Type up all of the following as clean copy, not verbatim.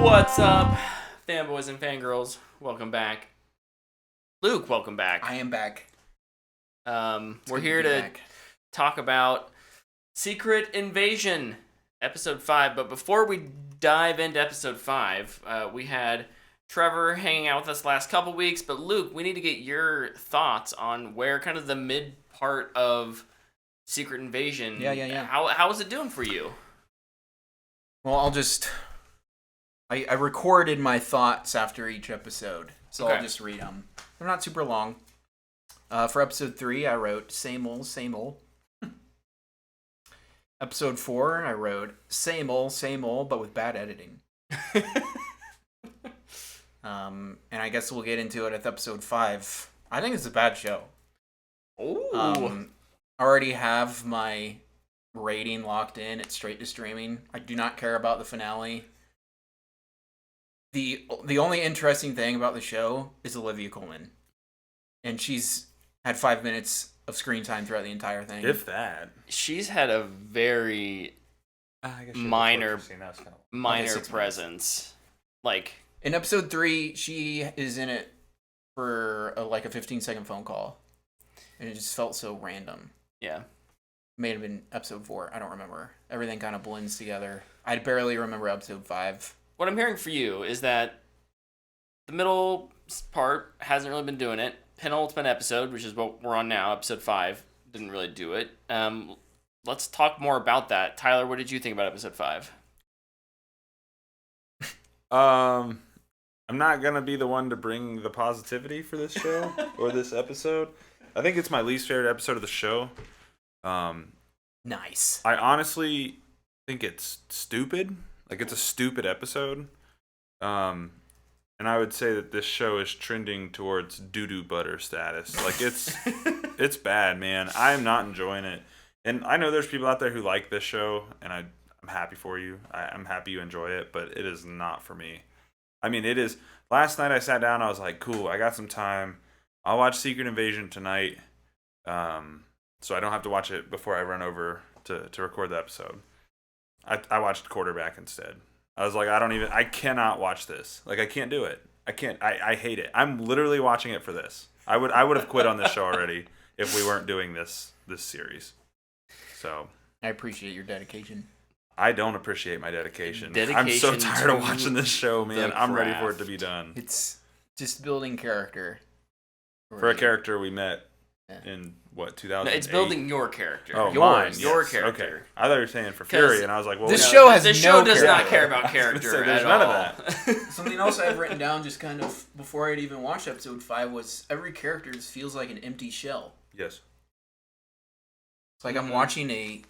What's up, fanboys and fangirls? Welcome back. Luke, welcome back. I am back. We're here to talk about Secret Invasion, Episode 5. But before we dive into Episode 5, we had Trevor hanging out with us the last couple weeks. But Luke, we need to get your thoughts on where kind of the mid part of Secret Invasion. Yeah. How is it doing for you? Well, I recorded my thoughts after each episode, so Okay. I'll just read them. They're not super long. For episode 3, I wrote, same old. Episode 4, I wrote, same old, but with bad editing. And I guess we'll get into it at episode 5. I think it's a bad show. Ooh. I already have my rating locked in. It's straight to streaming. I do not care about the finale. The only interesting thing about the show is Olivia Colman. And she's had 5 minutes of screen time throughout the entire thing. If that. She's had a very I guess minor minutes. presence. Like, In episode 3, she is in it for a 15-second phone call. And it just felt so random. yeah. May have been episode 4. I don't remember. Everything kind of blends together. I barely remember episode 5. What I'm hearing for you is that the middle part hasn't really been doing it. Penultimate episode, which is what we're on now, episode 5, didn't really do it. Let's talk more about that. Tyler, what did you think about episode 5? I'm not gonna be the one to bring the positivity for this show or this episode. I think it's my least favorite episode of the show. Nice. I honestly think it's stupid. Like, it's a stupid episode. And I would say that this show is trending towards doo-doo butter status. Like, it's bad, man. I am not enjoying it. And I know there's people out there who like this show, and I'm happy for you. I'm happy you enjoy it, but it is not for me. I mean, it is. Last night I sat down, I was like, cool, I got some time. I'll watch Secret Invasion tonight, so I don't have to watch it before I run over to record the episode. I watched Quarterback instead. I was like, I cannot watch this. Like, I can't do it. I hate it. I'm literally watching it for this. I would have quit on this show already if we weren't doing this series. So I appreciate your dedication. I don't appreciate my dedication. I'm Dedication so tired of to watching this show, man. the I'm ready for it craft. to be done. It's just building character. For a character we met Yeah. in, what, No, 2008? it's building your character. Oh, Yours. mine. Your yes. character. Okay. I thought you were saying for 'Cause Fury, and I was like, well, this wait, show has This no show does not character. care about I was gonna character say, there's at none of all. Something else I've written down just kind of before I'd even watched episode 5 was every character just feels like an empty shell. Yes. It's like I'm watching a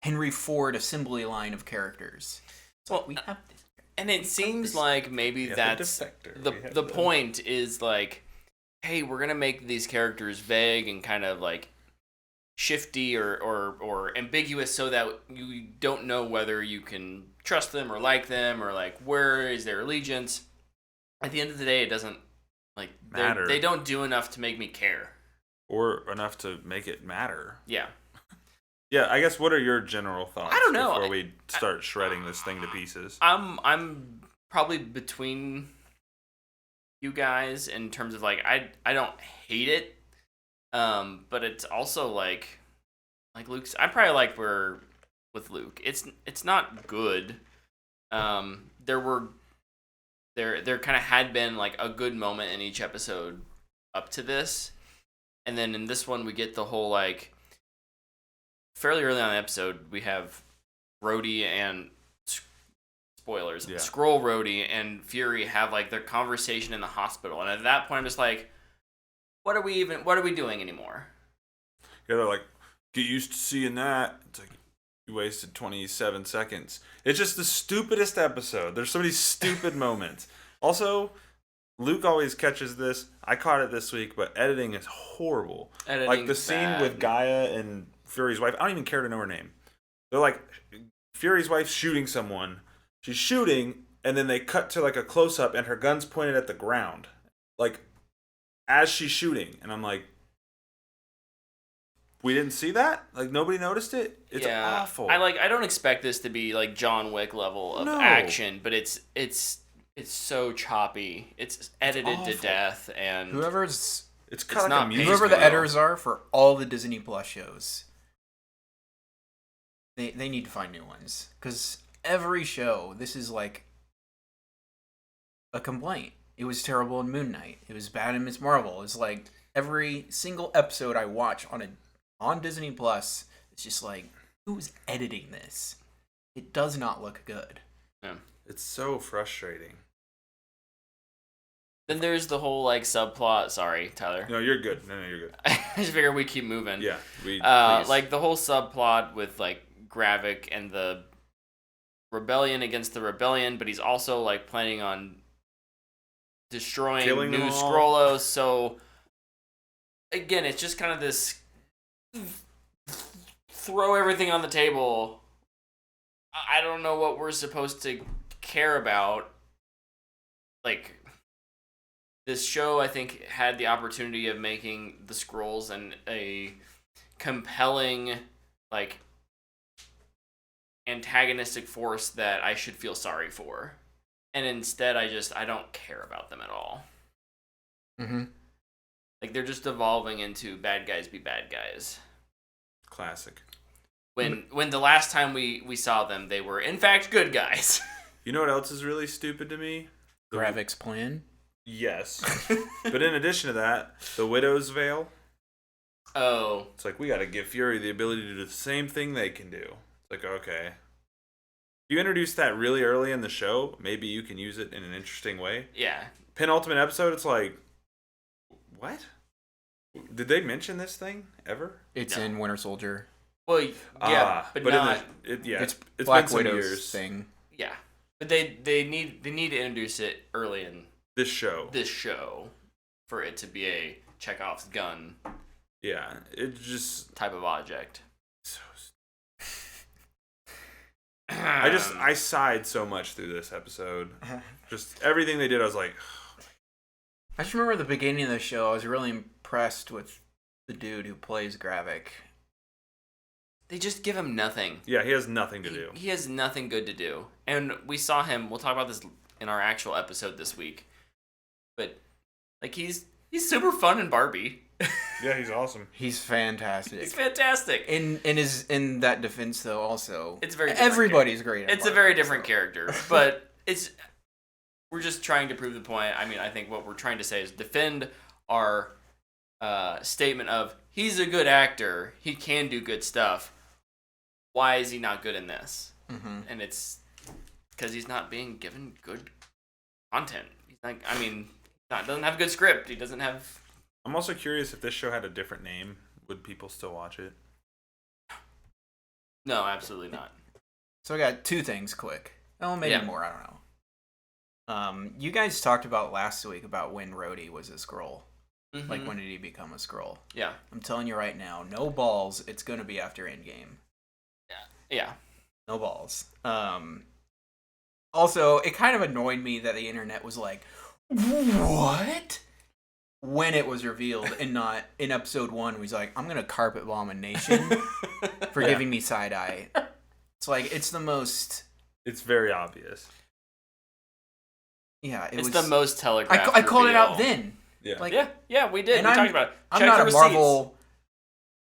Henry Ford assembly line of characters. It's like, Well, we have this. And it seems like maybe Yeah, that's the defector. the We have the point is like, hey, we're gonna make these characters vague and kind of like shifty or ambiguous so that you don't know whether you can trust them or like them or like where is their allegiance. At the end of the day, it doesn't like Matter. they don't do enough to make me care. Or enough to make it matter. Yeah. Yeah, I guess what are your general thoughts I don't know. before we start shredding this thing to pieces? I'm probably between you guys in terms of like I don't hate it, but it's also like Luke's. I probably like where with Luke. It's not good. There kind of had been like a good moment in each episode up to this, and then in this one we get the whole like fairly early on in the episode we have Rhodey and spoilers. Yeah. Skrull, Rhodey, and Fury have like their conversation in the hospital, and at that point I'm just like, what are we doing anymore? Yeah, they're like, get used to seeing that. It's like, you wasted 27 seconds. It's just the stupidest episode. There's so many stupid moments. Also, Luke always catches this. I caught it this week, but editing is horrible. Like the Editing's scene bad. with Gaia and Fury's wife. I don't even care to know her name. They're like, Fury's wife shooting someone. She's shooting, and then they cut to like a close up, and her gun's pointed at the ground, like as she's shooting. And I'm like, we didn't see that? Like, nobody noticed it? It's awful. I don't expect this to be like John Wick level of action, but it's so choppy. It's edited to death, and Whoever's it's kind of not like a music whoever the video. editors are for all the Disney Plus shows, they need to find new ones, because every show this is like a complaint. It was terrible in Moon Knight. It was bad in Ms. Marvel. It's like every single episode I watch on Disney Plus, it's just like, who's editing this? It does not look good. Yeah. It's so frustrating. Then there's the whole like subplot. Sorry, Tyler. No, you're good. No, you're good. I just figure we keep moving. Yeah, please. Like the whole subplot with like Gravik and the rebellion against the rebellion, but he's also like planning on destroying Killing them New all. Scrollos. So again, it's just kind of this throw everything on the table. I don't know what we're supposed to care about. Like, this show, I think, had the opportunity of making the Skrulls a compelling, like, antagonistic force that I should feel sorry for. And instead, I don't care about them at all. Mm-hmm. Like, they're just evolving into bad guys be bad guys. Classic. When the last time we saw them, they were, in fact, good guys. You know what else is really stupid to me? Gravik's plan. Yes. But in addition to that, the Widow's Veil. Oh. It's like, we gotta give Fury the ability to do the same thing they can do. It's like, okay. You introduce that really early in the show, maybe you can use it in an interesting way. Yeah. Penultimate episode, it's like, what? Did they mention this thing ever? It's No. in Winter Soldier. Well, yeah, but not... It's it's Black been some Widow's years. thing. Yeah. But they need to introduce it early in This show. this show for it to be a Chekhov's gun Yeah, it just... type of object. So I sighed so much through this episode. Just everything they did, I was like... I just remember the beginning of the show, I was really impressed with the dude who plays Gravik. They just give him nothing. Yeah, he has nothing to do. He has nothing good to do. And we saw him, we'll talk about this in our actual episode this week. But like he's super fun in Barbie. Yeah, he's awesome. He's fantastic. He's fantastic. In that defense though, also It's very different everybody's great. at It's a Barbie, very different so. character, but we're just trying to prove the point. I mean, I think what we're trying to say is defend our statement of he's a good actor, he can do good stuff. Why is he not good in this? Mm-hmm. And it's because he's not being given good content. He's like, I mean, doesn't have a good script. He doesn't have. I'm also curious if this show had a different name, would people still watch it? No, absolutely not. So I got two things quick. Oh, maybe Yeah. more. I don't know. You guys talked about last week about when Rhodey was a Skrull. Mhm. Like, when did he become a Skrull? Yeah. I'm telling you right now, no balls. It's gonna be after Endgame. Yeah. No balls. Also, it kind of annoyed me that the internet was like, "What?" when it was revealed, and not in episode 1. He's like, "I'm gonna carpet bomb a nation for giving me side eye." It's like, it's the most. It's very obvious. Yeah, It's the most telegraphed. I called it out reveal. then. Yeah. Like, Yeah, we did. And We I'm- talked about it. I'm Check not the a receipts. Marvel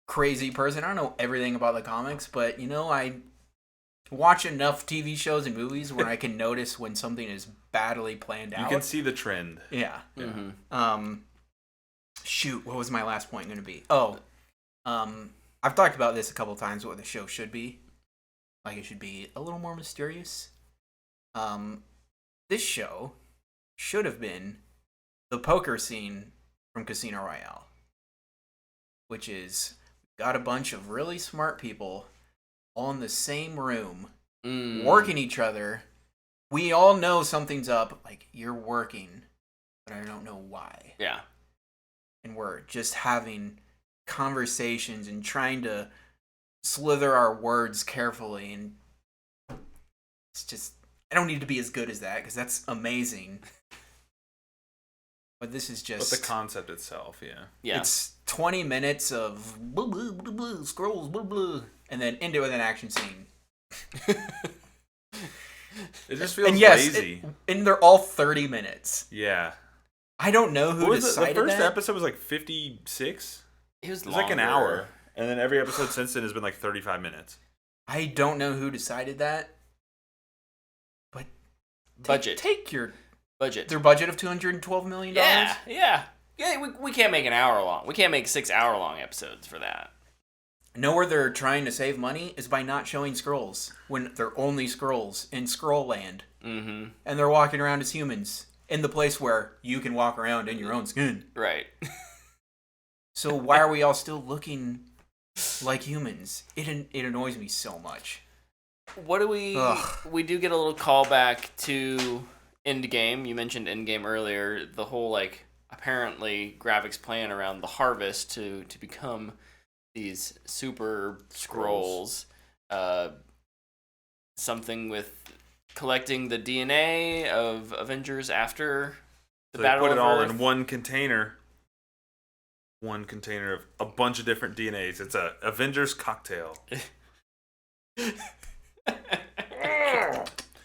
crazy person. I don't know everything about the comics, but I watch enough TV shows and movies where I can notice when something is badly planned You out. can see the trend. Yeah. Mhm. Shoot, what was my last point going to be? Oh, I've talked about this a couple times. What the show should be, like, it should be a little more mysterious. This show should have been the poker scene from Casino Royale, which is got a bunch of really smart people all in the same room working each other. We all know something's up. Like, you're working, but I don't know why. Yeah. And we're just having conversations and trying to slither our words carefully. And it's just, I don't need to be as good as that because that's amazing. But this is But just the concept itself, yeah. Yeah. It's 20 minutes of blah, blah, blah, blah, scrolls, blah, blah, and then end it with an action scene. It just feels And yes, lazy. and they're all 30 minutes. Yeah. I don't know who What was it? decided The first that. episode was like 56? It was It was like an longer. hour. And then every episode since then has been like 35 minutes. I don't know who decided that. But Budget. Take their budget of $212 million. Yeah. We can't make an hour long. We can't make 6 hour long episodes for that. Know where they're trying to save money is by not showing Skrulls when they're only Skrulls in Skrull Land. Mm-hmm. And they're walking around as humans in the place where you can walk around in your own skin. Right. So why are we all still looking like humans? It annoys me so much. What do we... Ugh. We do get a little callback to Endgame. You mentioned Endgame earlier. The whole, like, apparently graphics plan around the harvest to become these super scrolls. Something with collecting the DNA of Avengers after the So they Battle put it of all Earth. in one container. One container of a bunch of different DNAs. It's a Avengers cocktail.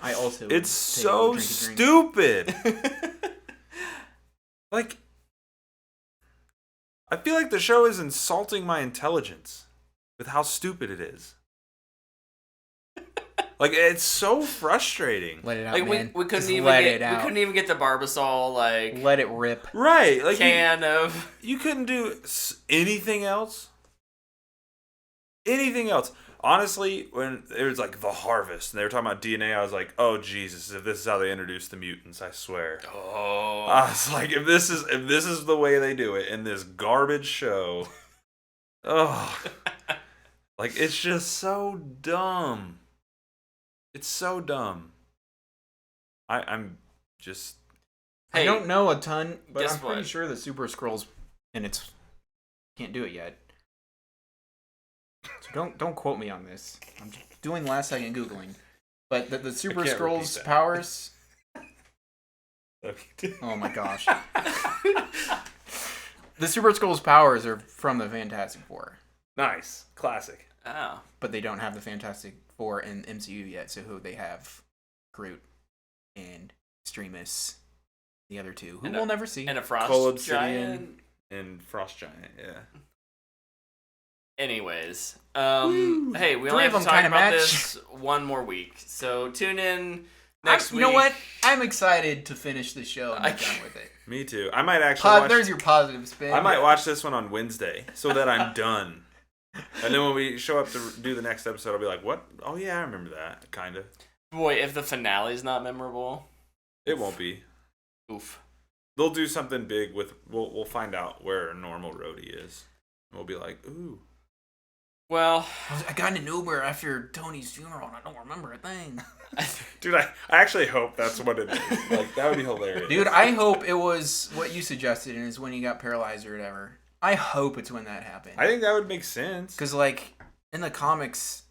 I also It's take so a drink. stupid. Like, I feel like the show is insulting my intelligence with how stupid it is. Like, it's so frustrating. Let it out, Like man. we couldn't Just even let get it out. we couldn't even get the Barbasol like Let it rip. Right. Like, can of you couldn't do anything else. Anything else. Honestly, when it was like the harvest and they were talking about DNA, I was like, oh Jesus, if this is how they introduce the mutants, I swear. oh I was like, if this is the way they do it in this garbage show, oh, like it's just so dumb. It's so dumb. I'm just I don't know a ton, but guess I'm pretty what? sure the Super Skrulls, and it's can't do it yet. So don't quote me on this. I'm just doing last second googling, but the Super can't repeat Skrulls that. powers. Oh my gosh. The Super Skrulls powers are from the Fantastic Four, nice, classic. oh but they don't have the Fantastic Four in MCU yet. So who they have? Groot and Extremis, the other two, who And we'll never see. and a frost Cole giant. Obsidian and Frost Giant, yeah. Anyways, Woo! hey, we Three only of have to them talk kinda about match. this one more week. So tune in next week. You know what? I'm excited to finish the show and I be done with it. Me too. I might actually watch, There's your positive spin. I might watch this one on Wednesday so that I'm done. And then when we show up to do the next episode, I'll be like, what? Oh yeah, I remember that, kind of. Boy, if the finale is not memorable, It won't be. oof. They'll do something big with. We'll find out where normal Rhodey is. And we'll be like, ooh. Well, I got in an Uber after Tony's funeral and I don't remember a thing. Dude, I actually hope that's what it is. Like, that would be hilarious. Dude, I hope it was what you suggested and is when he got paralyzed or whatever. I hope it's when that happened. I think that would make sense. Because, like, in the comics,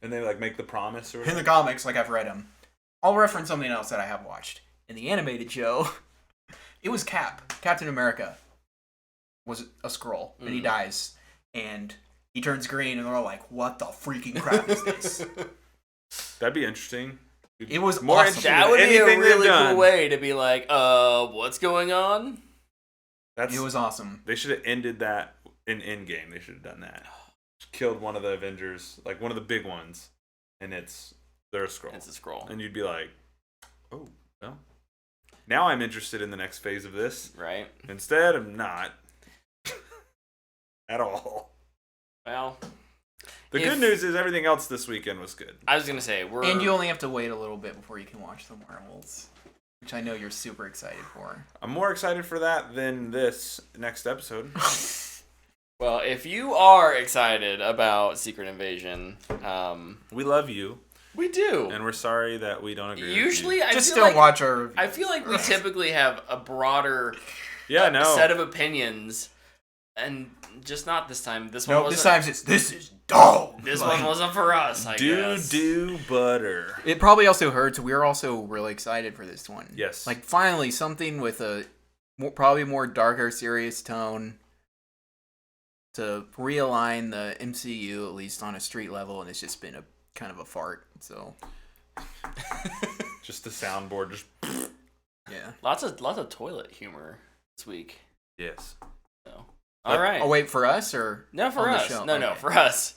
And they, like, make the promise or like whatever. I've read them. I'll reference something else that I have watched. In the animated show, it was Captain America was a Skrull, and he dies. And he turns green, and they're all like, what the freaking crap is this? That'd be interesting. It was More awesome. interesting that would be a anything they've really done. cool way to be like, what's going on? That's, It was awesome. They should have ended that in Endgame. They should have done that. Just killed one of the Avengers, like one of the big ones, and they're a Skrull. It's a scroll, And you'd be like, oh, well. Now I'm interested in the next phase of this. right? Instead, I'm not. At all. Well, The good news is everything else this weekend was good. I was gonna say we're And you only have to wait a little bit before you can watch the Marvels, which I know you're super excited for. I'm more excited for that than this next episode. well. If you are excited about Secret Invasion, We love you, we do. and we're sorry that we don't agree Usually, with I Just feel don't like, watch our review. I feel like we typically have a broader you. Yeah, no. set of opinions, and just not this time. This one No, wasn't. this time it's this is dog. This Like, one wasn't for us. I guess. Do butter. It probably also hurts. We're also really excited for this one. Yes. Like finally something with a probably more darker, serious tone to realign the MCU, at least on a street level, and it's just been a kind of a fart. So Just the soundboard, just yeah. Lots of toilet humor this week. yes. So all right. Oh wait, for us or No, for on the us. show? No, Okay. for us.